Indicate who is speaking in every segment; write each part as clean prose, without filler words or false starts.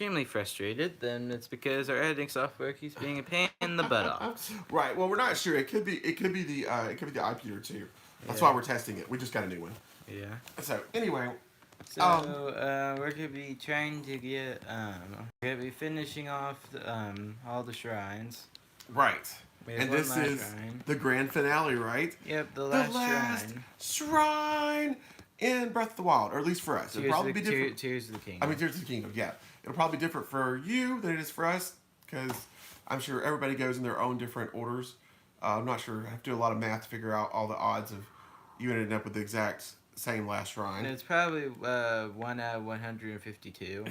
Speaker 1: extremely frustrated, then it's because our editing software keeps being a pain in the butt off.
Speaker 2: Right. Well, we're not sure. It could be the IP too. That's why
Speaker 1: Yeah.
Speaker 2: we're testing it. We just got a new one.
Speaker 1: Yeah.
Speaker 2: So anyway,
Speaker 1: So we're gonna be trying to get we're gonna be finishing off all the shrines.
Speaker 2: right.
Speaker 1: We have
Speaker 2: And
Speaker 1: one
Speaker 2: this
Speaker 1: last
Speaker 2: is
Speaker 1: shrine.
Speaker 2: the grand finale, right?
Speaker 1: Yep, the
Speaker 2: The
Speaker 1: last
Speaker 2: last
Speaker 1: shrine.
Speaker 2: shrine in Breath of the Wild, or at least for us. It'll probably be different.
Speaker 1: Tears of the
Speaker 2: I
Speaker 1: Kingdom.
Speaker 2: mean, Tears of the Kingdom. Yeah, it'll probably be different for you than it is for us because I'm sure everybody goes in their own different orders. I'm not sure. I have to do a lot of math to figure out all the odds of you ending up with the exact same last shrine.
Speaker 1: It's probably 1 out of 152.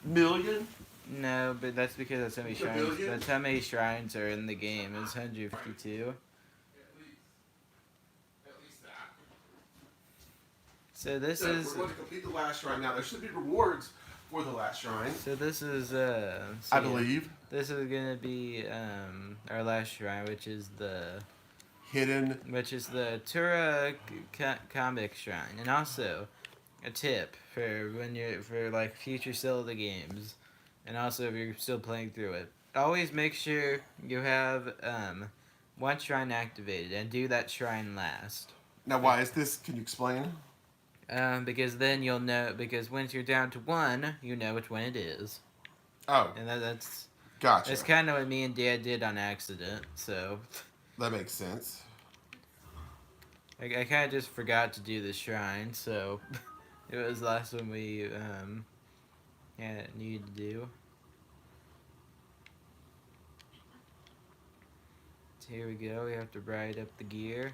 Speaker 2: Million?
Speaker 1: No, but that's because that's how many
Speaker 2: A
Speaker 1: shrines.
Speaker 2: billion?
Speaker 1: That's how many shrines are in the game. It's 152.
Speaker 2: At least that.
Speaker 1: So this
Speaker 2: So
Speaker 1: is.
Speaker 2: we're going to complete the last shrine now. There should be rewards for the last shrine.
Speaker 1: So this is.
Speaker 2: I believe.
Speaker 1: This is gonna be our last shrine, which is the
Speaker 2: Hidden.
Speaker 1: Tura comic shrine, and also a tip for when you're for like future Zelda games, and also if you're still playing through it. Always make sure you have one shrine activated and do that shrine last.
Speaker 2: Now, why is this? Can you explain?
Speaker 1: Because then you'll know. Because once you're down to one, you know which one it is,
Speaker 2: Oh,
Speaker 1: and that's
Speaker 2: gotcha.
Speaker 1: kind of what me and Dad did on accident. So.
Speaker 2: That makes sense.
Speaker 1: I kind of just forgot to do the shrine, so it was the last one we needed to do. So here we go. We have to ride up the gear.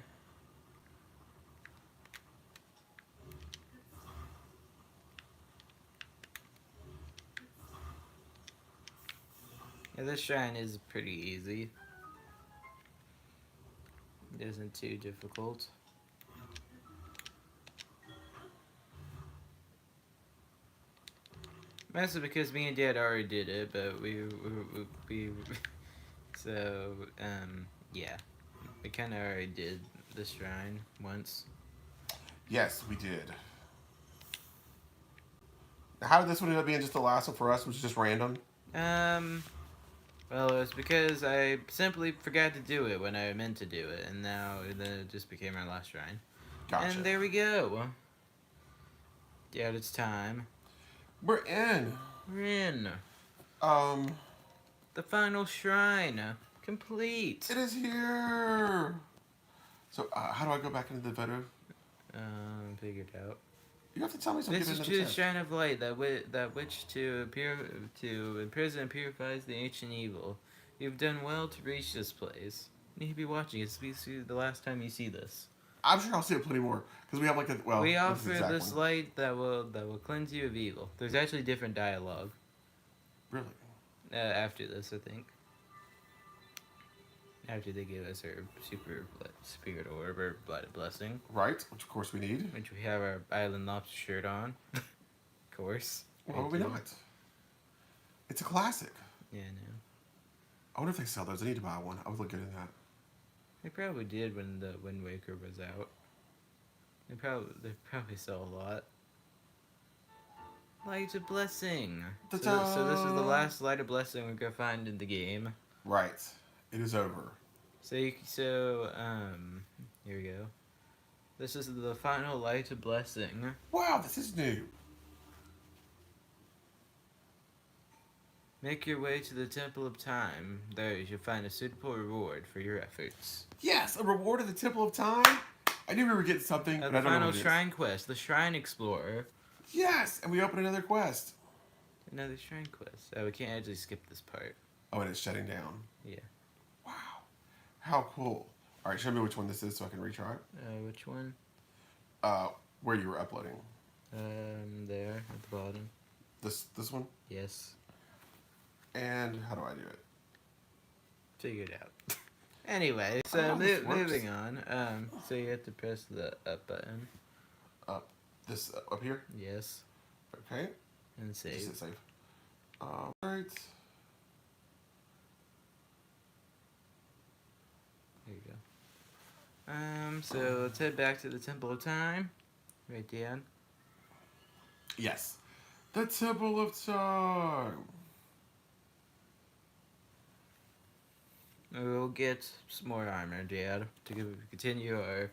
Speaker 1: Yeah, this shrine is pretty easy. It isn't too difficult. Mostly because me and Dad already did it, but we so yeah, we kind of already did the shrine once.
Speaker 2: Yes, we did. How did this one end up being just the last one for us? Was it just random?
Speaker 1: Well, it was because I simply forgot to do it when I meant to do it, and now then it just became our last shrine.
Speaker 2: Gotcha.
Speaker 1: And there we go. Yeah, it's time.
Speaker 2: We're in.
Speaker 1: We're in.
Speaker 2: Um,
Speaker 1: The final shrine. Complete.
Speaker 2: it is here. So, how do I go back into the photo?
Speaker 1: Figured out.
Speaker 2: You have to tell me something.
Speaker 1: This is to the shrine of light that which to imprison and purifies the ancient evil. You've done well to reach this place. You need to be watching. It's the last time you see this.
Speaker 2: I'm sure I'll see it plenty more because we have like a well.
Speaker 1: We
Speaker 2: this
Speaker 1: offer
Speaker 2: exact
Speaker 1: this
Speaker 2: one.
Speaker 1: light that will cleanse you of evil. There's actually different dialogue
Speaker 2: Really?
Speaker 1: after this, I think. After they give us our super spirit orb or blood blessing,
Speaker 2: Right, which of course we need.
Speaker 1: which we have our Island Lobster shirt on, of course.
Speaker 2: Why would we not? It's a classic.
Speaker 1: Yeah, no.
Speaker 2: I wonder if they sell those. I need to buy one. I would look good in that.
Speaker 1: They probably did when the Wind Waker was out. They probably sell a lot. Light of Blessing. So this is the last Light of Blessing we're gonna find in the game.
Speaker 2: Right. It is over.
Speaker 1: So here we go. This is the final Light of Blessing.
Speaker 2: Wow, this is new.
Speaker 1: Make your way to the Temple of Time. There you shall find a suitable reward for your efforts.
Speaker 2: Yes, a reward of the Temple of Time. I knew we were getting something, but I
Speaker 1: The
Speaker 2: don't know
Speaker 1: final
Speaker 2: what it is.
Speaker 1: shrine quest, the Shrine Explorer.
Speaker 2: Yes, and we open another quest.
Speaker 1: Another shrine quest. Oh, we can't actually skip this part.
Speaker 2: Oh, and it's shutting down.
Speaker 1: Yeah.
Speaker 2: Wow. How cool. All right, show me which one this is so I can retry it.
Speaker 1: Which one?
Speaker 2: Where you were uploading.
Speaker 1: There at the bottom.
Speaker 2: This one?
Speaker 1: Yes.
Speaker 2: And how do I do it?
Speaker 1: Figured out. Anyway,
Speaker 2: I
Speaker 1: so
Speaker 2: don't know if this works.
Speaker 1: moving on. So you have to press the up button.
Speaker 2: This up here?
Speaker 1: Yes.
Speaker 2: Okay.
Speaker 1: And
Speaker 2: Just
Speaker 1: save.
Speaker 2: hit save. Right.
Speaker 1: There you go. So let's head back to the Temple of Time. Right, Dan?
Speaker 2: Yes. The Temple of Time.
Speaker 1: We'll get some more armor, Dad, to continue our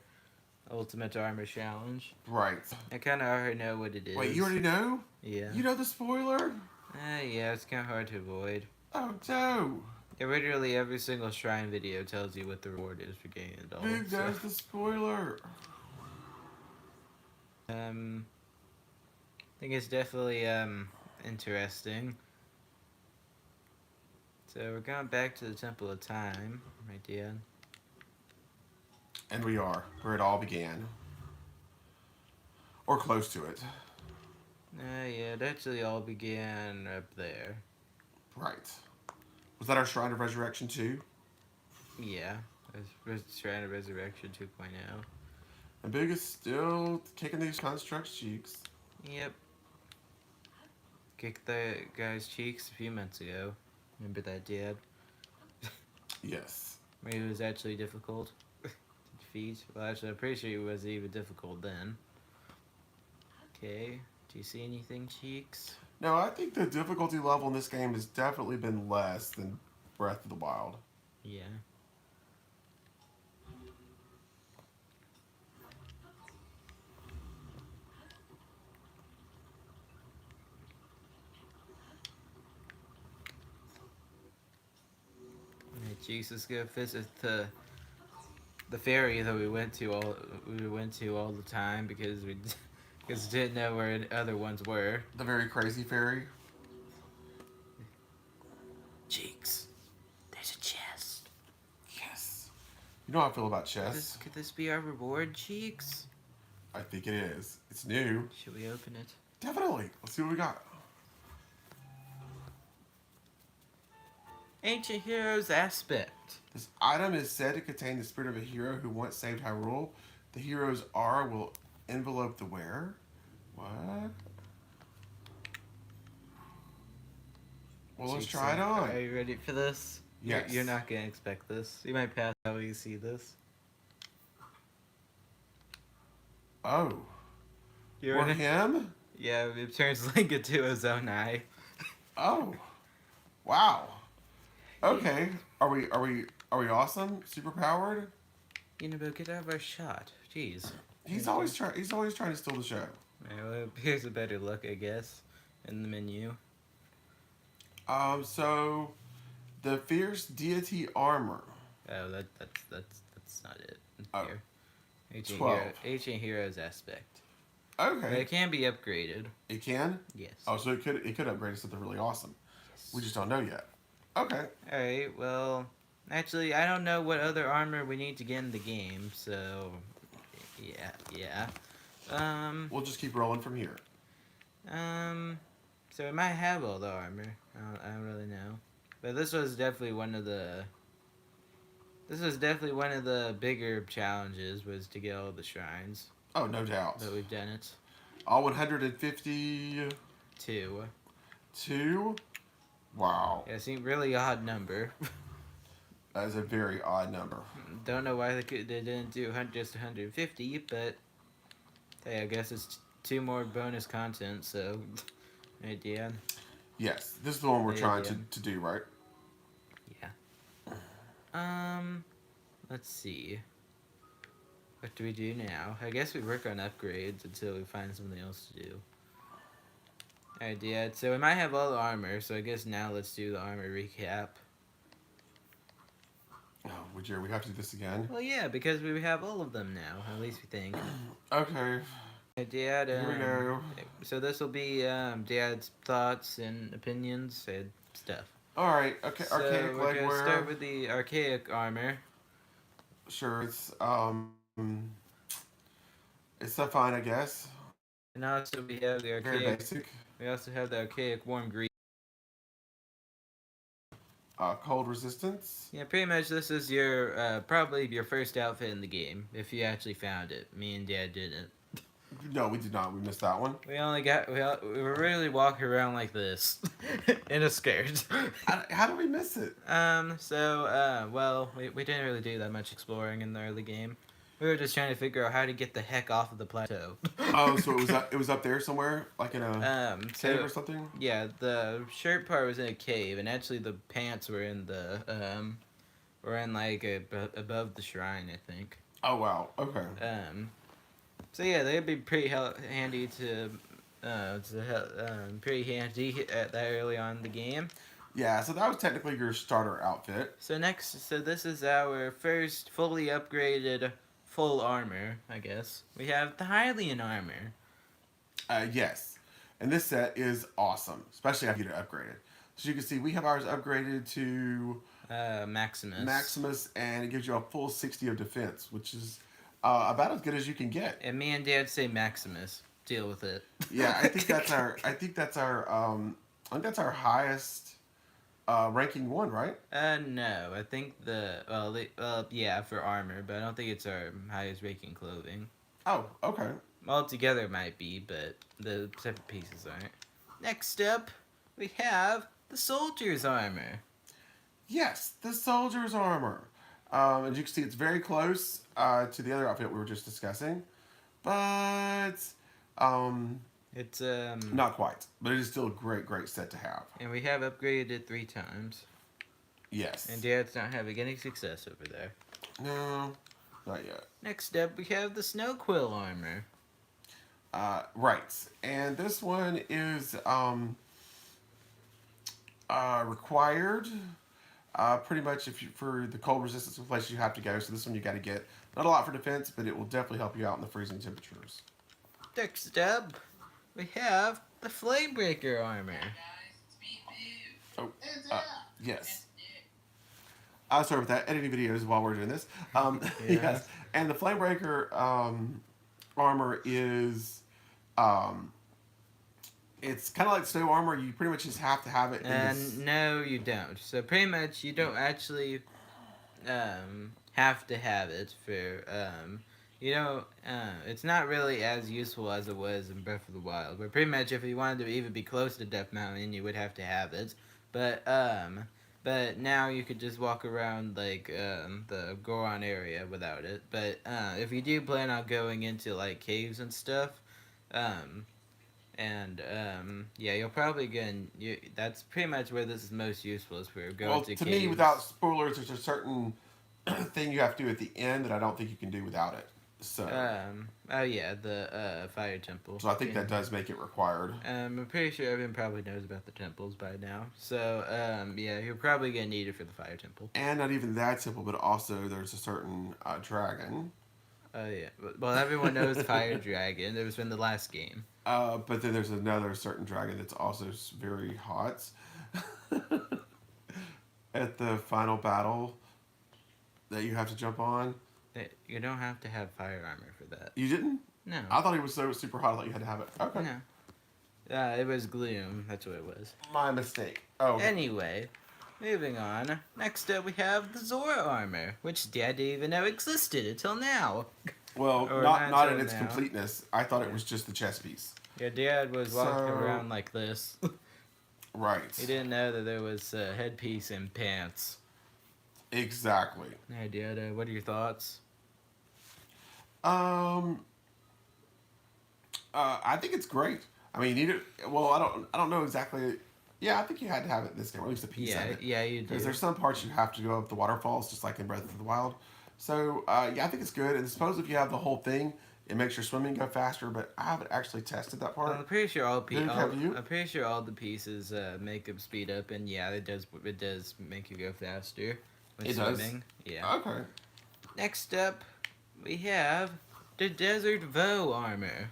Speaker 1: ultimate armor challenge.
Speaker 2: Right.
Speaker 1: I kind of already know what it is.
Speaker 2: Wait, you already know?
Speaker 1: Yeah.
Speaker 2: You know the spoiler?
Speaker 1: Yeah, it's kind of hard to avoid.
Speaker 2: Oh, no.
Speaker 1: Yeah, literally every single shrine video tells you what the reward is for getting it all.
Speaker 2: Big, there's the spoiler.
Speaker 1: I think it's definitely interesting. So we're going back to the Temple of Time, right, Dad?
Speaker 2: And we are, where it all began. Or close to it.
Speaker 1: Yeah, it actually all began up there.
Speaker 2: Right. Was that our Shrine of Resurrection too?
Speaker 1: Yeah, Shrine of Resurrection 2.0.
Speaker 2: And Big is still kicking these constructs' cheeks.
Speaker 1: Yep. Kicked the guy's cheeks a few months ago. Remember that, Dad?
Speaker 2: Yes.
Speaker 1: Maybe it was actually difficult to defeat. Well, actually, I'm pretty sure it wasn't even difficult then. Okay, do you see anything, Cheeks?
Speaker 2: No, I think the difficulty level in this game has definitely been less than Breath of the Wild.
Speaker 1: Yeah. Alright, Cheeks, let's go visit the ferry that we went to all the time because we didn't know where other ones were.
Speaker 2: The very crazy fairy.
Speaker 1: Cheeks, there's a chest.
Speaker 2: Yes. You know how I feel about chests.
Speaker 1: Could this be our reward, Cheeks?
Speaker 2: I think it is. It's new.
Speaker 1: Should we open it?
Speaker 2: Definitely. Let's see what we got.
Speaker 1: Ancient Heroes Aspect.
Speaker 2: This item is said to contain the spirit of a hero who once saved Hyrule. The hero's aura will envelope the wearer. What? Well, let's try it on.
Speaker 1: Are you ready for this?
Speaker 2: Yes.
Speaker 1: You're not gonna expect this. You might pass out when you see this.
Speaker 2: Oh.
Speaker 1: You're
Speaker 2: For him?
Speaker 1: Yeah, it turns Link into his own eye.
Speaker 2: Oh. Wow. Okay. Are we awesome? Super powered?
Speaker 1: You know, but get out of our shot. Jeez.
Speaker 2: He's always trying to steal the show.
Speaker 1: Alright, well, here's a better look, I guess, in the menu.
Speaker 2: So the fierce deity armor.
Speaker 1: Oh, that's not it.
Speaker 2: Oh.
Speaker 1: Here.
Speaker 2: 12.
Speaker 1: Ancient Heroes Aspect. But
Speaker 2: Okay.
Speaker 1: it can be upgraded.
Speaker 2: It can?
Speaker 1: Yes.
Speaker 2: Oh, so it could upgrade to something really awesome.
Speaker 1: Yes.
Speaker 2: We just don't know yet. Okay.
Speaker 1: Alright, well, actually, I don't know what other armor we need to get in the game, so, yeah.
Speaker 2: We'll just keep rolling from here.
Speaker 1: So we might have all the armor. I don't really know. But this was definitely one of the bigger challenges, was to get all the shrines.
Speaker 2: Oh, no doubt.
Speaker 1: But we've done it.
Speaker 2: All 152?
Speaker 1: 2.
Speaker 2: Wow.
Speaker 1: Yeah, it seemed really odd number.
Speaker 2: That is a very odd number.
Speaker 1: Don't know why they didn't do just 150, but hey, I guess it's 2 more bonus content, so right, Dan?
Speaker 2: Yes, this is the one we're
Speaker 1: Yeah,
Speaker 2: trying
Speaker 1: yeah.
Speaker 2: to do, right?
Speaker 1: Yeah. Let's see. What do we do now? I guess we work on upgrades until we find something else to do. Alright, yeah, so we might have all the armor, so I guess now let's do the armor recap.
Speaker 2: Oh, we have to do this again?
Speaker 1: Well, yeah, because we have all of them now, at least we think.
Speaker 2: Okay.
Speaker 1: Dad,
Speaker 2: Here we go.
Speaker 1: So this will be Dad's thoughts and opinions and stuff.
Speaker 2: Alright, okay,
Speaker 1: So
Speaker 2: archaic
Speaker 1: we're gonna
Speaker 2: legwear.
Speaker 1: start with the archaic armor.
Speaker 2: Sure, it's fine, I guess.
Speaker 1: And also we have the
Speaker 2: Very
Speaker 1: archaic.
Speaker 2: basic.
Speaker 1: We also have the archaic warm green.
Speaker 2: Cold resistance.
Speaker 1: Yeah, pretty much this is your probably your first outfit in the game if you actually found it. Me and Dad didn't.
Speaker 2: No, we did not. We missed that one.
Speaker 1: We were really walking around like this in a skirt.
Speaker 2: How did we miss it?
Speaker 1: Well, we didn't really do that much exploring in the early game. We were just trying to figure out how to get the heck off of the plateau.
Speaker 2: Oh, so it was up there somewhere, like in a cave
Speaker 1: So
Speaker 2: or something.
Speaker 1: yeah, the shirt part was in a cave, and actually the pants were in the were in like above the shrine, I think.
Speaker 2: Oh wow. Okay.
Speaker 1: So yeah, they'd be pretty handy pretty handy at that early on in the game.
Speaker 2: Yeah. So that was technically your starter outfit.
Speaker 1: So this is our first fully upgraded full armor, I guess. We have the Hylian armor.
Speaker 2: Yes. And this set is awesome, especially after you get it upgraded. So you can see we have ours upgraded to
Speaker 1: Maximus.
Speaker 2: Maximus, and it gives you a full 60 of defense, which is about as good as you can get.
Speaker 1: And me and Dad say Maximus. Deal with it.
Speaker 2: Yeah, I think that's our. I think that's our highest ranking one, right?
Speaker 1: No, I think yeah, for armor, but I don't think it's our highest ranking clothing.
Speaker 2: Oh, okay.
Speaker 1: Altogether it might be, but the separate pieces aren't. Next up, we have the soldier's armor.
Speaker 2: Yes, the soldier's armor. As you can see, it's very close to the other outfit we were just discussing, but
Speaker 1: It's
Speaker 2: not quite. But it is still a great set to have.
Speaker 1: and we have upgraded it 3 times.
Speaker 2: Yes.
Speaker 1: And Dad's not having any success over there.
Speaker 2: No, not yet.
Speaker 1: Next up, we have the snow quill armor.
Speaker 2: Right, and this one is required. Pretty much, for the cold resistance of places you have to go. So this one you got to get. Not a lot for defense, but it will definitely help you out in the freezing temperatures.
Speaker 1: Next up, we have the Flamebreaker armor.
Speaker 2: Oh, yes. Sorry about that. Editing videos while we're doing this. Yes, and the Flamebreaker armor is it's kind of like snow armor. You pretty much just have to have it.
Speaker 1: And no, you don't. So pretty much, you don't actually have to have it for you know, it's not really as useful as it was in Breath of the Wild. But pretty much, if you wanted to even be close to Death Mountain, you would have to have it. But now you could just walk around like the Goron area without it. But if you do plan on going into like caves and stuff, yeah, you'll probably that's pretty much where this is most useful, is for going to
Speaker 2: to
Speaker 1: caves.
Speaker 2: me, without spoilers, there's a certain thing you have to do at the end that I don't think you can do without it. So
Speaker 1: oh yeah, the fire temple.
Speaker 2: so I think that does make it required.
Speaker 1: I'm pretty sure everyone probably knows about the temples by now. So yeah, you're probably gonna need it for the fire temple.
Speaker 2: And not even that simple, but also there's a certain dragon.
Speaker 1: Oh yeah, well everyone knows Fire Dragon. It was from the last game.
Speaker 2: But then there's another certain dragon that's also very hot. At the final battle that you have to jump on.
Speaker 1: You don't have to have fire armor for that.
Speaker 2: You didn't?
Speaker 1: No.
Speaker 2: I thought he was so super hot I thought you had to have it. Okay.
Speaker 1: No. It was Gloom. That's what it was.
Speaker 2: My mistake. Oh. Okay.
Speaker 1: Anyway, moving on. Next up, we have the Zora armor, which Dad didn't even know existed until now.
Speaker 2: Well,
Speaker 1: Or
Speaker 2: not in its
Speaker 1: now.
Speaker 2: completeness. I thought it was just the chest piece.
Speaker 1: Yeah, Dad was walking around like this.
Speaker 2: Right.
Speaker 1: He didn't know that there was a headpiece and pants.
Speaker 2: Exactly.
Speaker 1: Hey, Dad, what are your thoughts?
Speaker 2: I think it's great. I mean, you need it. Well, I don't know exactly. Yeah, I think you had to have it in this game, or at least a piece of it.
Speaker 1: Yeah, you do.
Speaker 2: Because there's some parts you have to go up the waterfalls, just like in Breath of the Wild. So, yeah, I think it's good. And suppose if you have the whole thing, it makes your swimming go faster. But I haven't actually tested that part.
Speaker 1: I'm pretty sure
Speaker 2: Have you?
Speaker 1: I'm pretty sure all the pieces make them speed up, and yeah, it does make you go faster when
Speaker 2: It does?
Speaker 1: swimming. Yeah.
Speaker 2: Okay.
Speaker 1: Next up, we have the Desert Voe armor.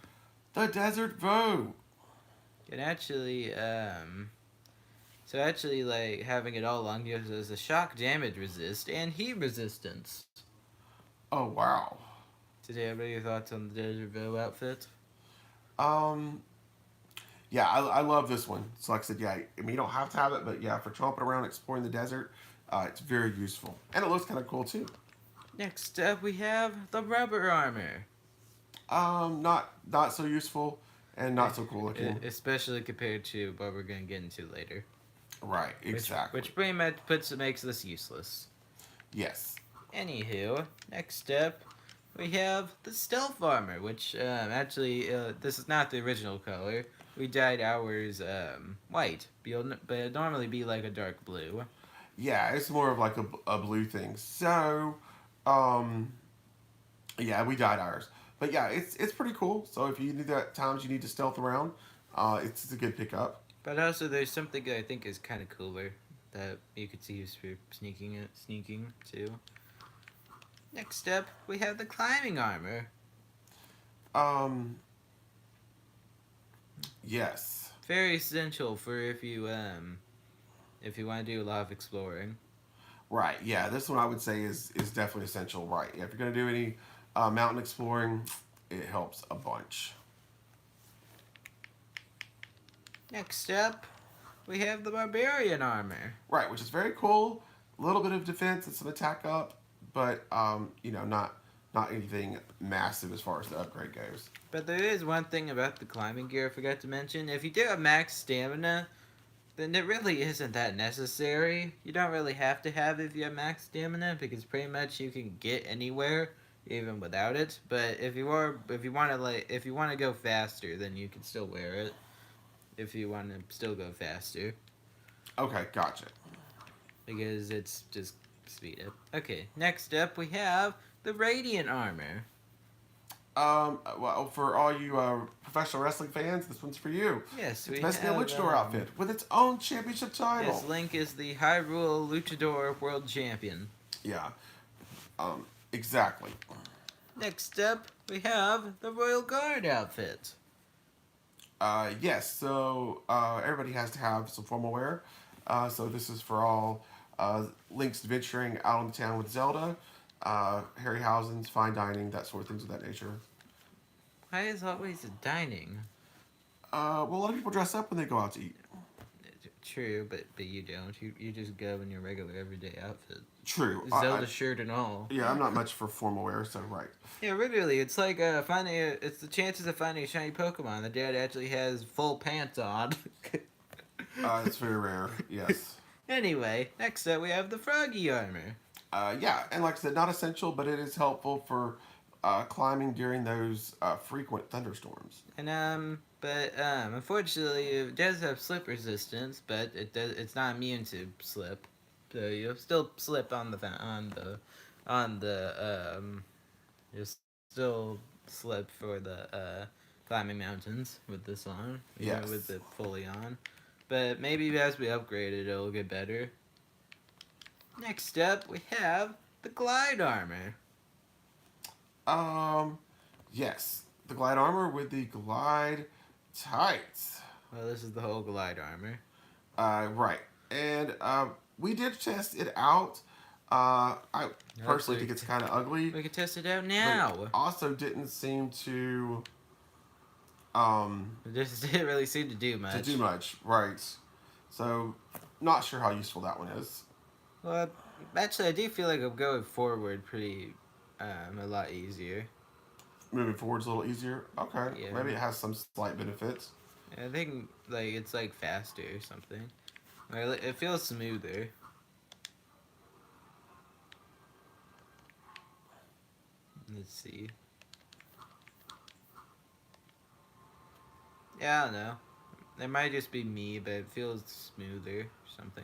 Speaker 2: The Desert Voe.
Speaker 1: It actually, so actually, like, having it all on gives us a shock damage resist and heat resistance.
Speaker 2: Oh, wow.
Speaker 1: So, do you have any thoughts on the Desert Voe outfit?
Speaker 2: Yeah, I love this one. So like I said, yeah, I mean, you don't have to have it, but yeah, for tromping around exploring the desert, it's very useful. And it looks kind of cool, too.
Speaker 1: Next up, we have the rubber armor.
Speaker 2: Not so useful and not so cool looking.
Speaker 1: Especially compared to what we're going to get into later.
Speaker 2: Right, exactly.
Speaker 1: Which pretty much makes this useless.
Speaker 2: Yes.
Speaker 1: Anywho, next up, we have the stealth armor, which actually this is not the original color. We dyed ours white, but it'd normally be like a dark blue.
Speaker 2: Yeah, it's more of like a blue thing. So, um, yeah, we dyed ours. But yeah, it's pretty cool. So if you need that times you need to stealth around, it's a good pickup.
Speaker 1: But also, there's something that I think is kind of cooler that you could see if you're sneaking too. Next up, we have the climbing armor.
Speaker 2: Um, yes.
Speaker 1: Very essential for if you want to do a lot of exploring.
Speaker 2: Right. Yeah, this one I would say is definitely essential. Right. Yeah, if you're gonna do any mountain exploring, it helps a bunch.
Speaker 1: Next up, we have the barbarian armor.
Speaker 2: Right, which is very cool. A little bit of defense and some attack up, but not anything massive as far as the upgrade goes.
Speaker 1: But there is one thing about the climbing gear I forgot to mention. If you do have max stamina, then it really isn't that necessary. You don't really have to have it if you have max stamina because pretty much you can get anywhere even without it. But if you want to go faster, then you can still wear it. If you want to still go faster,
Speaker 2: Okay, gotcha.
Speaker 1: because it's just speed up. Okay, next up we have the radiant armor.
Speaker 2: Well, for all you professional wrestling fans, this one's for you.
Speaker 1: Yes,
Speaker 2: It's
Speaker 1: we
Speaker 2: basically a
Speaker 1: have
Speaker 2: luchador outfit with its own championship title.
Speaker 1: yes, Link is the Hyrule Luchador World Champion.
Speaker 2: Yeah, exactly.
Speaker 1: Next up, we have the Royal Guard outfit.
Speaker 2: Yes, so everybody has to have some formal wear. So this is for all Link's adventuring out on the town with Zelda, Harryhausen's fine dining, that sort of things of that nature.
Speaker 1: Why is always a dining?
Speaker 2: Well, a lot of people dress up when they go out to eat.
Speaker 1: True, but you don't. You just go in your regular everyday outfit.
Speaker 2: True.
Speaker 1: Zelda shirt and all.
Speaker 2: Yeah, I'm not much for formal wear, so right.
Speaker 1: Yeah, really, it's like finding it's the chances of finding a shiny Pokemon. The dad actually has full pants on.
Speaker 2: It's very rare, yes.
Speaker 1: Anyway, next up we have the Froggy armor.
Speaker 2: Yeah, and like I said, not essential, but it is helpful for climbing during those frequent thunderstorms.
Speaker 1: And unfortunately, it does have slip resistance, but it's not immune to slip. So you'll still slip you'll still slip for the climbing mountains with this on,
Speaker 2: Yes.
Speaker 1: with it fully on. But maybe as we upgrade it, it'll get better. Next up, we have the glide armor.
Speaker 2: Yes, the glide armor with the glide tights.
Speaker 1: Well, this is the whole glide armor.
Speaker 2: Right, and we did test it out. I personally think it's kind of ugly.
Speaker 1: We can test it out
Speaker 2: But
Speaker 1: now.
Speaker 2: it also didn't seem to
Speaker 1: It just didn't really seem to do much.
Speaker 2: right? So, not sure how useful that one is.
Speaker 1: Well, actually, I do feel like I'm going forward pretty, a lot easier.
Speaker 2: Moving forward's a little easier. Okay,
Speaker 1: Yeah.
Speaker 2: maybe it has some slight benefits.
Speaker 1: I think like it's like faster or something. Like, it feels smoother. Let's see. Yeah, I don't know. It might just be me, but it feels smoother, something.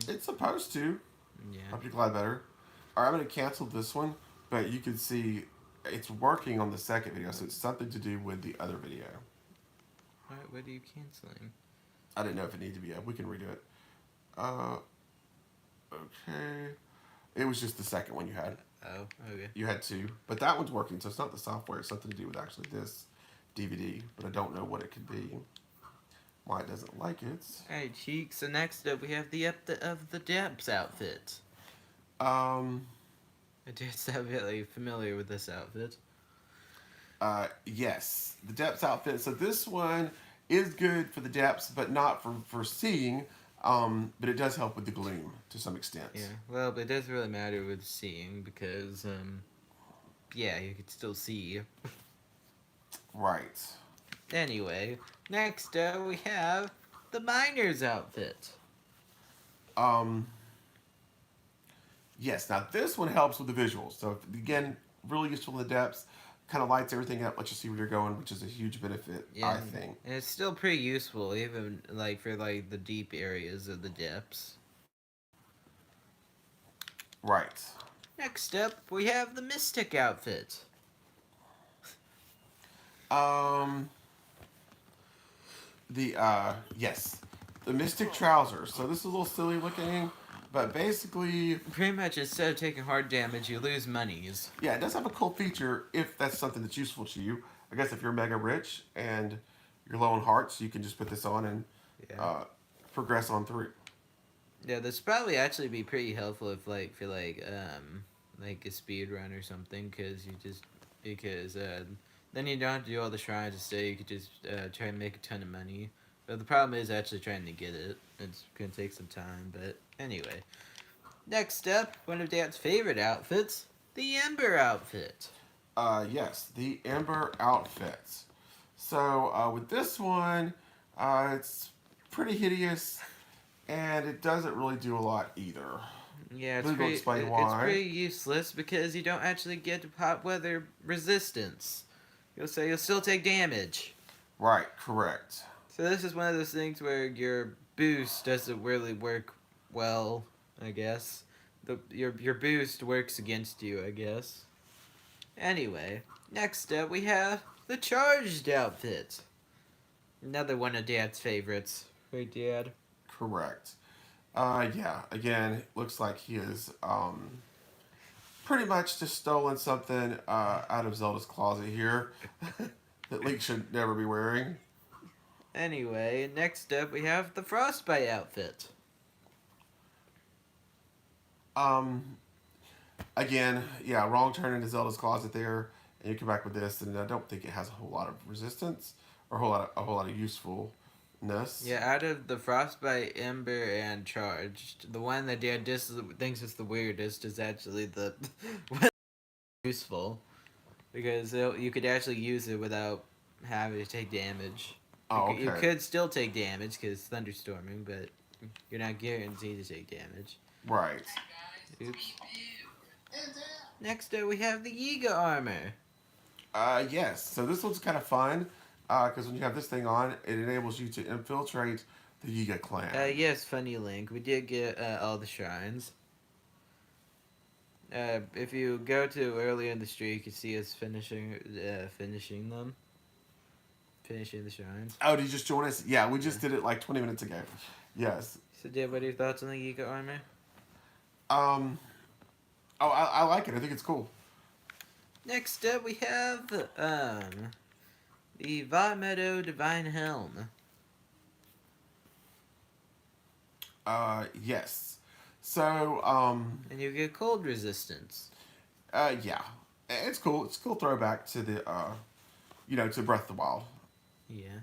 Speaker 2: It's supposed to.
Speaker 1: Yeah.
Speaker 2: Hope you glide better. All right, I'm gonna cancel this one, but you can see it's working on the second video, so it's something to do with the other video.
Speaker 1: What are you canceling?
Speaker 2: I didn't know if it needed to be up. We can redo it. Okay. It was just the second one you had.
Speaker 1: Oh, okay.
Speaker 2: You had two, but that one's working, so it's not the software. It's something to do with actually this DVD, but I don't know what it could be. Why it doesn't like it.
Speaker 1: Alright, Cheek. So next up, we have the of the Depths outfit.
Speaker 2: Um.
Speaker 1: I just not really familiar with this outfit.
Speaker 2: Yes, the depths outfit. So this one is good for the depths, but not for seeing. But it does help with the gloom to some extent.
Speaker 1: Yeah, well, but it doesn't really matter with seeing because, yeah, you could still see.
Speaker 2: Right.
Speaker 1: Anyway, next we have the miner's outfit.
Speaker 2: Yes. Now this one helps with the visuals. So if, again, really useful in the depths. Kind of lights everything up, lets you see where you're going, which is a huge benefit,
Speaker 1: Yeah,
Speaker 2: I think.
Speaker 1: and it's still pretty useful, even like for like the deep areas of the depths.
Speaker 2: Right.
Speaker 1: Next up, we have the Mystic outfit.
Speaker 2: Um, yes, the Mystic trousers. So this is a little silly looking, but basically,
Speaker 1: Pretty much, instead of taking hard damage, you lose monies.
Speaker 2: yeah, it does have a cool feature if that's something that's useful to you. I guess if you're mega rich and you're low on hearts, you can just put this on and
Speaker 1: Yeah.
Speaker 2: uh, progress on through.
Speaker 1: Yeah, this probably actually be pretty helpful if like for like a speed run or something, because then you don't have to do all the shrines and stay. You could just try and make a ton of money. But the problem is actually trying to get it. It's gonna take some time. But anyway, next up, one of Dad's favorite outfits, the Ember outfit.
Speaker 2: Yes, the Ember outfits. So with this one, it's pretty hideous, and it doesn't really do a lot either.
Speaker 1: Yeah,
Speaker 2: Let me go explain why.
Speaker 1: pretty useless because you don't actually get hot weather resistance. You'll still take damage.
Speaker 2: Right, correct.
Speaker 1: So this is one of those things where your boost doesn't really work well, I guess. Your boost works against you, I guess. Anyway, next up we have the charged outfit. Another one of Dad's favorites. Right, Dad?
Speaker 2: Correct. Yeah, again, looks like he is pretty much just stolen something out of Zelda's closet here that Link should never be wearing.
Speaker 1: Anyway, next up we have the frostbite outfit.
Speaker 2: Um, Again, yeah, wrong turn into Zelda's closet there, and you come back with this, and I don't think it has a whole lot of resistance or a whole lot of usefulness.
Speaker 1: Yeah, out of the frostbite, ember, and charged, the one that Dad thinks is the weirdest is actually the one useful, because you could actually use it without having to take damage.
Speaker 2: Oh,
Speaker 1: You
Speaker 2: okay.
Speaker 1: could still take damage because thunderstorming, but you're not guaranteed to take damage.
Speaker 2: Right.
Speaker 1: Oops. Next up, we have the Yiga armor.
Speaker 2: Yes. So this one's kind of fun because when you have this thing on, it enables you to infiltrate the Yiga clan.
Speaker 1: Yes, funny Link. We did get all the shrines. If you go to earlier in the streak, you can see us finishing them. Finishing the shrines.
Speaker 2: Oh, did you just join us? Yeah, we just did it like 20 minutes ago. Yes.
Speaker 1: So, Dad, what are your thoughts on the Yiga armor?
Speaker 2: Um. Oh, I like it. I think it's cool.
Speaker 1: Next up, we have the Va Meadow Divine Helm.
Speaker 2: Yes. So,
Speaker 1: And you get cold resistance.
Speaker 2: yeah, it's cool. It's a cool throwback to the, to Breath of the Wild.
Speaker 1: Yeah.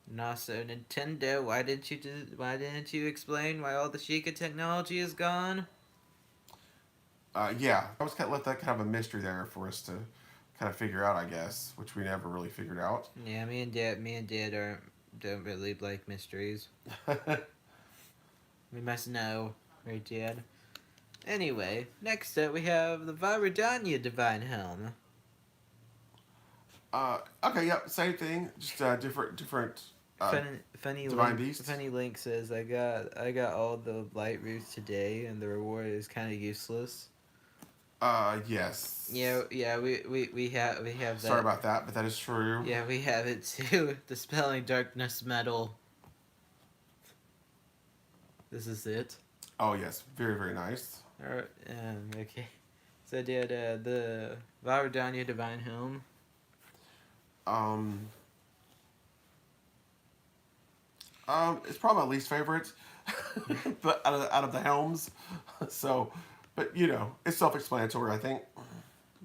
Speaker 1: And also, Nintendo, why didn't you explain why all the Sheikah technology is gone?
Speaker 2: Yeah, I was kind of left that kind of a mystery there for us to kind of figure out, I guess, which we never really figured out.
Speaker 1: Yeah, me and Dad don't really like mysteries. We must know, right, Dad? Anyway, next up we have the Varadanya Divine Helm.
Speaker 2: Okay, yep, same thing, just different.
Speaker 1: Funny
Speaker 2: Divine
Speaker 1: Link.
Speaker 2: Beast?
Speaker 1: Funny Link says I got all the light roots today, and the reward is kind of useless.
Speaker 2: Yes.
Speaker 1: Yeah. We have that.
Speaker 2: Sorry about that, but that is true.
Speaker 1: Yeah, we have it too. Dispelling darkness metal. This is it.
Speaker 2: Oh yes, very very nice.
Speaker 1: Alright. Okay. So I did the Varadanya Divine Helm.
Speaker 2: Um. It's probably my least favorite, but out of the helms, so, but it's self-explanatory, I think.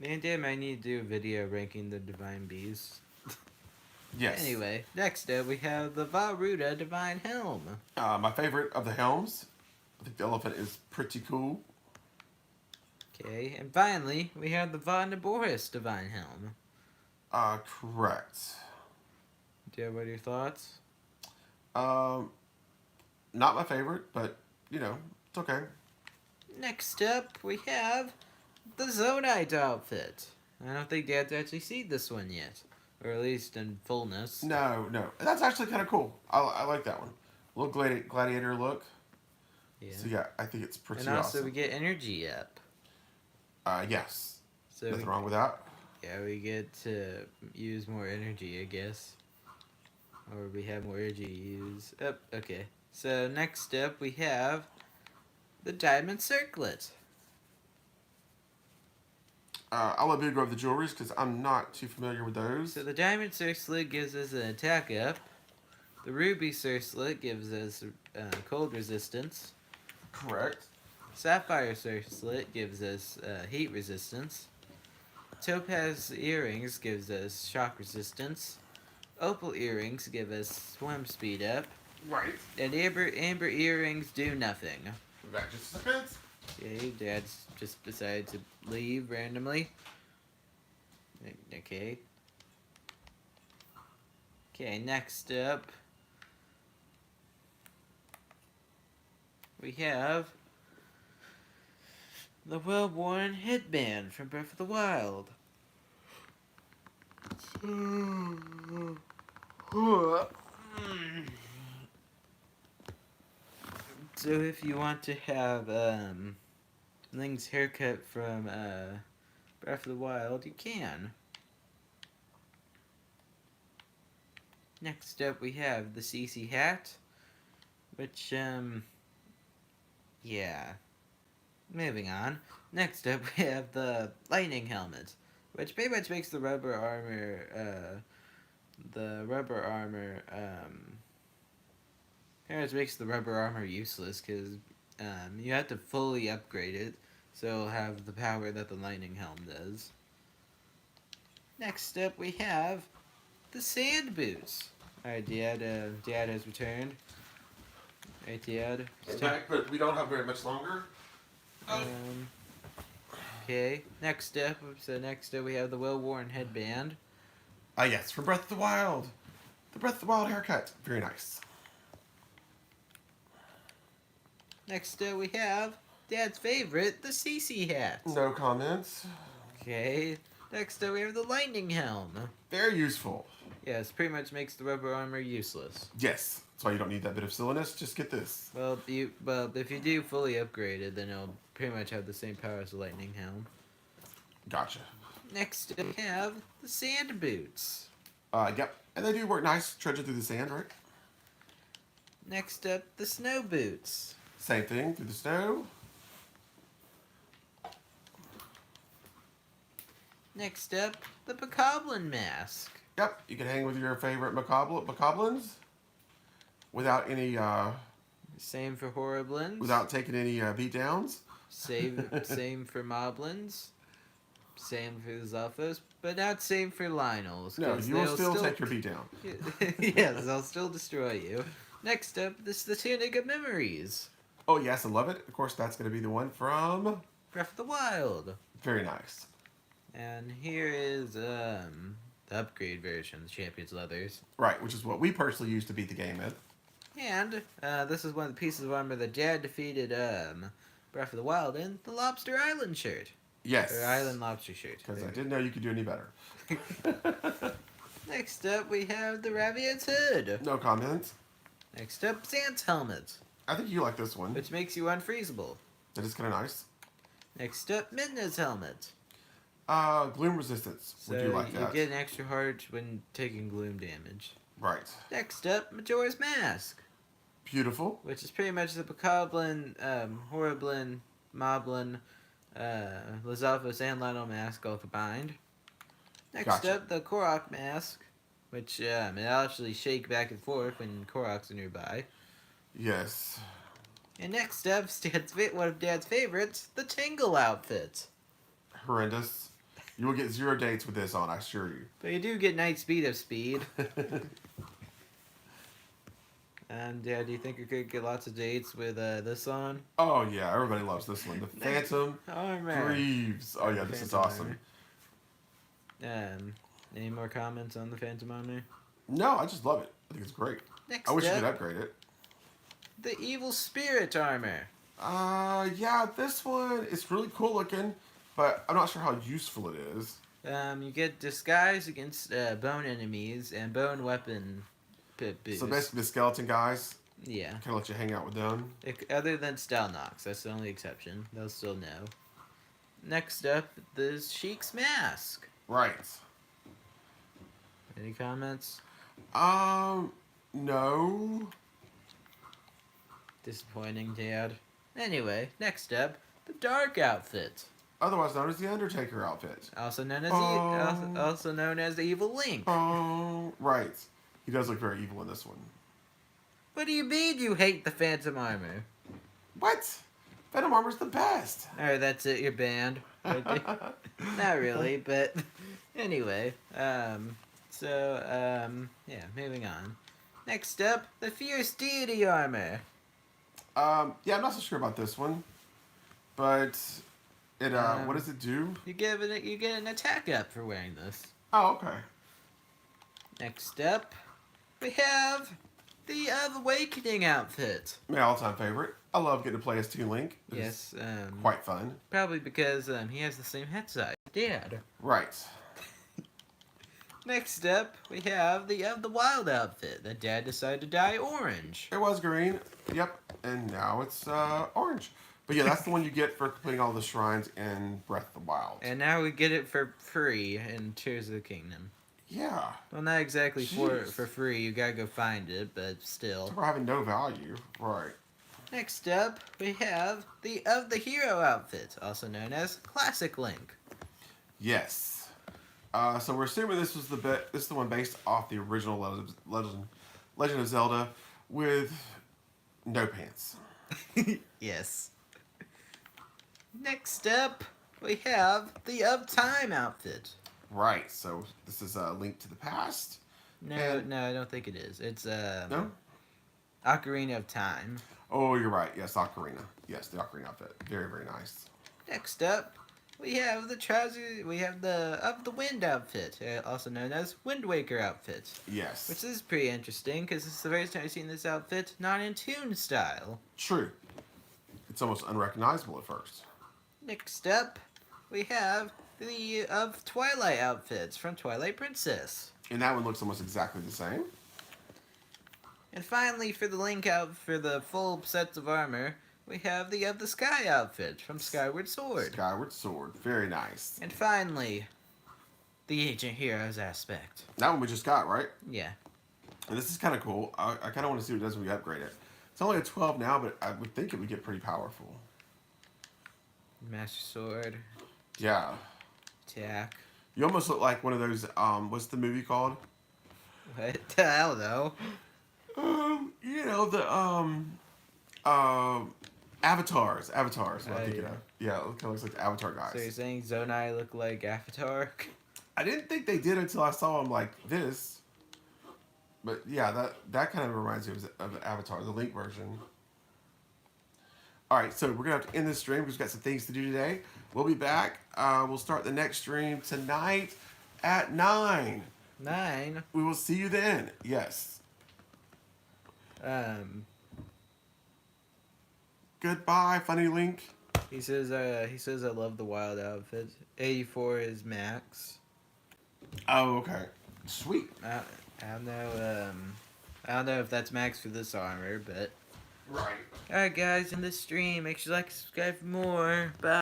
Speaker 1: Me and Dad might need to do a video ranking the Divine Beasts.
Speaker 2: Yes.
Speaker 1: Anyway, next up we have the Varuda Divine Helm.
Speaker 2: My favorite of the helms. I think the elephant is pretty cool.
Speaker 1: Okay, and finally we have the Varnaboris Divine Helm.
Speaker 2: Correct.
Speaker 1: Dad, what are your thoughts?
Speaker 2: Not my favorite, but it's okay.
Speaker 1: Next up we have the Zonite outfit. I don't think Dad's actually seen this one yet, or at least in fullness.
Speaker 2: No, no. That's actually kind of cool. I like that one. A little gladiator look.
Speaker 1: Yeah.
Speaker 2: So yeah, I think it's pretty
Speaker 1: And also
Speaker 2: awesome.
Speaker 1: we get energy up.
Speaker 2: Yes.
Speaker 1: So
Speaker 2: Nothing wrong with that.
Speaker 1: yeah, we get to use more energy, I guess. Or we have more energy to use. Oh, okay. So next up we have the diamond circlet.
Speaker 2: I'll let you go over the jewelries because I'm not too familiar with those.
Speaker 1: So the diamond circlet gives us an attack up. The ruby circlet gives us cold resistance.
Speaker 2: Correct.
Speaker 1: Sapphire circlet gives us heat resistance. Topaz earrings gives us shock resistance. Opal earrings give us swim speed up.
Speaker 2: Right.
Speaker 1: And amber earrings do nothing.
Speaker 2: Back just a second.
Speaker 1: Okay, Dad's just decided to leave randomly. Okay. Okay, next up we have the well-worn headband from Breath of the Wild. So if you want to have Link's haircut from Breath of the Wild, you can. Next up we have the CC hat, which yeah. Moving on. Next up we have the lightning helmet, which pretty much makes the rubber armor pretty much makes the rubber armor useless because you have to fully upgrade it so it'll have the power that the lightning helm does. Next up we have the sand boots. Alright, Dad has returned. Right, Dad.
Speaker 2: Back, but we don't have very much longer.
Speaker 1: Okay. Next up we have the well-worn headband.
Speaker 2: Yes, from Breath of the Wild. The Breath of the Wild haircut. Very nice.
Speaker 1: Next up we have Dad's favorite, the CC hat.
Speaker 2: No comments.
Speaker 1: Okay. Next up we have the lightning helm.
Speaker 2: Very useful.
Speaker 1: Yes, pretty much makes the rubber armor useless.
Speaker 2: Yes. That's why you don't need that bit of silliness. Just get this.
Speaker 1: Well, if you do fully upgrade it, then it'll pretty much have the same power as the lightning helm.
Speaker 2: Gotcha.
Speaker 1: Next up we have the sand boots.
Speaker 2: Yep. And they do work nice, trudging through the sand, right?
Speaker 1: Next up, the snow boots.
Speaker 2: Same thing, through the snow.
Speaker 1: Next up, the bokoblin mask.
Speaker 2: Yep, you can hang with your favorite bokoblins without any,
Speaker 1: Same for horriblins.
Speaker 2: without taking any beatdowns.
Speaker 1: Same for moblins. Same for the Zelphos, but not same for Lionels.
Speaker 2: No,
Speaker 1: 'cause
Speaker 2: you will
Speaker 1: they'll
Speaker 2: still take your beatdown.
Speaker 1: Yes, they'll still destroy you. Next up, this is the Tunic of Memories.
Speaker 2: Oh, yes, I love it. Of course, that's going to be the one from...
Speaker 1: Breath of the Wild.
Speaker 2: Very nice.
Speaker 1: And here is the upgrade version, the Champion's Leathers.
Speaker 2: Right, which is what we personally use to beat the game with.
Speaker 1: And this is one of the pieces of armor that Dad defeated Breath of the Wild in, the Lobster Island shirt.
Speaker 2: Yes.
Speaker 1: Or Island Lobster shirt.
Speaker 2: Because I didn't know you could do any better.
Speaker 1: Next up, we have the Raviot's hood.
Speaker 2: No comments.
Speaker 1: Next up, Zant's helmet,
Speaker 2: I think you like this one.
Speaker 1: which makes you unfreezable.
Speaker 2: That is kind of nice.
Speaker 1: Next up, Midna's helmet.
Speaker 2: Gloom resistance.
Speaker 1: So
Speaker 2: Would you like
Speaker 1: you
Speaker 2: that?
Speaker 1: get an extra heart when taking gloom damage.
Speaker 2: Right.
Speaker 1: Next up, Majora's Mask,
Speaker 2: Beautiful.
Speaker 1: which is pretty much the Bokoblin, Horriblin, Moblin, Lizalfos, and Lionel Mask all combined. Next
Speaker 2: Gotcha.
Speaker 1: up, the Korok Mask, which it'll actually shake back and forth when Koroks are nearby.
Speaker 2: Yes.
Speaker 1: And next up, one of Dad's favorites, the Tingle outfit.
Speaker 2: Horrendous. You will get 0 dates with this on, I assure you.
Speaker 1: But you do get Night Speed of Speed. And do you think you could get lots of dates with this on?
Speaker 2: Oh, yeah. Everybody loves this one. The Phantom
Speaker 1: Armor.
Speaker 2: Greaves. Oh, yeah. This is
Speaker 1: Phantom
Speaker 2: awesome.
Speaker 1: Any more comments on the Phantom Armor?
Speaker 2: No, I just love it. I think it's great.
Speaker 1: Next
Speaker 2: I wish you
Speaker 1: up,
Speaker 2: could upgrade it.
Speaker 1: the Evil Spirit Armor.
Speaker 2: Yeah, this one is really cool looking. but I'm not sure how useful it is.
Speaker 1: You get disguise against bone enemies and bone weapon
Speaker 2: So
Speaker 1: boost.
Speaker 2: basically, the skeleton guys
Speaker 1: Yeah.
Speaker 2: kind of let you hang out with them.
Speaker 1: Other than style knocks, that's the only exception. They'll still know. Next up, the Sheik's mask.
Speaker 2: Right.
Speaker 1: Any comments?
Speaker 2: No.
Speaker 1: Disappointing, Dad. Anyway, next up, the dark outfit,
Speaker 2: Otherwise known as the Undertaker outfit.
Speaker 1: also known as
Speaker 2: Oh.
Speaker 1: also known as the Evil Link.
Speaker 2: Oh, right. He does look very evil in this one.
Speaker 1: What do you mean you hate the Phantom Armor?
Speaker 2: What? Venom Armor's the best.
Speaker 1: Oh, that's it. You're banned. Not really, but anyway. Yeah. Moving on. Next up, the Fierce Deity Armor.
Speaker 2: Yeah, I'm not so sure about this one, but it what does it do?
Speaker 1: You get an attack up for wearing this.
Speaker 2: Oh, okay.
Speaker 1: Next up, we have the Awakening outfit.
Speaker 2: My all-time favorite. I love getting to play as Toon Link. It's
Speaker 1: Yes.
Speaker 2: quite fun.
Speaker 1: Probably because he has the same head size. Dad.
Speaker 2: Right.
Speaker 1: Next up, we have the Wild outfit that Dad decided to dye orange.
Speaker 2: It was green. Yep. And now it's orange. But yeah, that's the one you get for completing all the shrines in Breath of the Wild.
Speaker 1: And now we get it for free in Tears of the Kingdom.
Speaker 2: Yeah.
Speaker 1: Well, not exactly
Speaker 2: Jeez.
Speaker 1: for free. You gotta go find it, but still.
Speaker 2: For having no value. Right.
Speaker 1: Next up, we have the Hero outfit, also known as Classic Link.
Speaker 2: Yes. So we're assuming this was this is the one based off the original Legend of Zelda with no pants.
Speaker 1: Yes. Next up, we have the Of Time outfit.
Speaker 2: Right. So this is a Link to the Past.
Speaker 1: No,
Speaker 2: And-
Speaker 1: I don't think it is. It's
Speaker 2: No.
Speaker 1: Ocarina of Time.
Speaker 2: Oh, you're right. Yes, Ocarina. Yes, the Ocarina outfit. Very, very nice.
Speaker 1: Next up, we have the Of the Wind outfit, also known as Wind Waker outfit.
Speaker 2: Yes.
Speaker 1: Which is pretty interesting because this is the first time I've seen this outfit not in Toon style.
Speaker 2: True. It's almost unrecognizable at first.
Speaker 1: Next up, we have the Of Twilight outfits from Twilight Princess.
Speaker 2: And that one looks almost exactly the same.
Speaker 1: And finally, for the Link out for the full sets of armor, we have the Of the Sky outfit from Skyward Sword.
Speaker 2: Skyward Sword. Very nice.
Speaker 1: And finally, the Ancient Heroes aspect.
Speaker 2: That one we just got, right?
Speaker 1: Yeah.
Speaker 2: And this is kind of cool. I kind of want to see what it does when we upgrade it. It's only a 12 now, but I would think it would get pretty powerful.
Speaker 1: Master Sword,
Speaker 2: Yeah.
Speaker 1: attack.
Speaker 2: You almost look like one of those, what's the movie called?
Speaker 1: What the hell, though?
Speaker 2: You know, the, Avatars. Avatars, what I'm thinking
Speaker 1: yeah.
Speaker 2: of. Yeah, it kind of looks like the Avatar guys.
Speaker 1: So you're saying Zonai look like Avatar?
Speaker 2: I didn't think they did until I saw them like this. But yeah, that kind of reminds me of Avatar, the Link version. All right, so we're going to have to end this stream because we've got some things to do today. We'll be back. We'll start the next stream tonight at 9.
Speaker 1: 9.
Speaker 2: We will see you then. Yes. Goodbye, Funny Link.
Speaker 1: He says I love the wild outfit. 84 is max.
Speaker 2: Oh, okay. Sweet.
Speaker 1: I don't know. I don't know if that's max for this armor, but
Speaker 2: Right.
Speaker 1: alright, guys, in this stream, make sure you like, subscribe for more. Bye.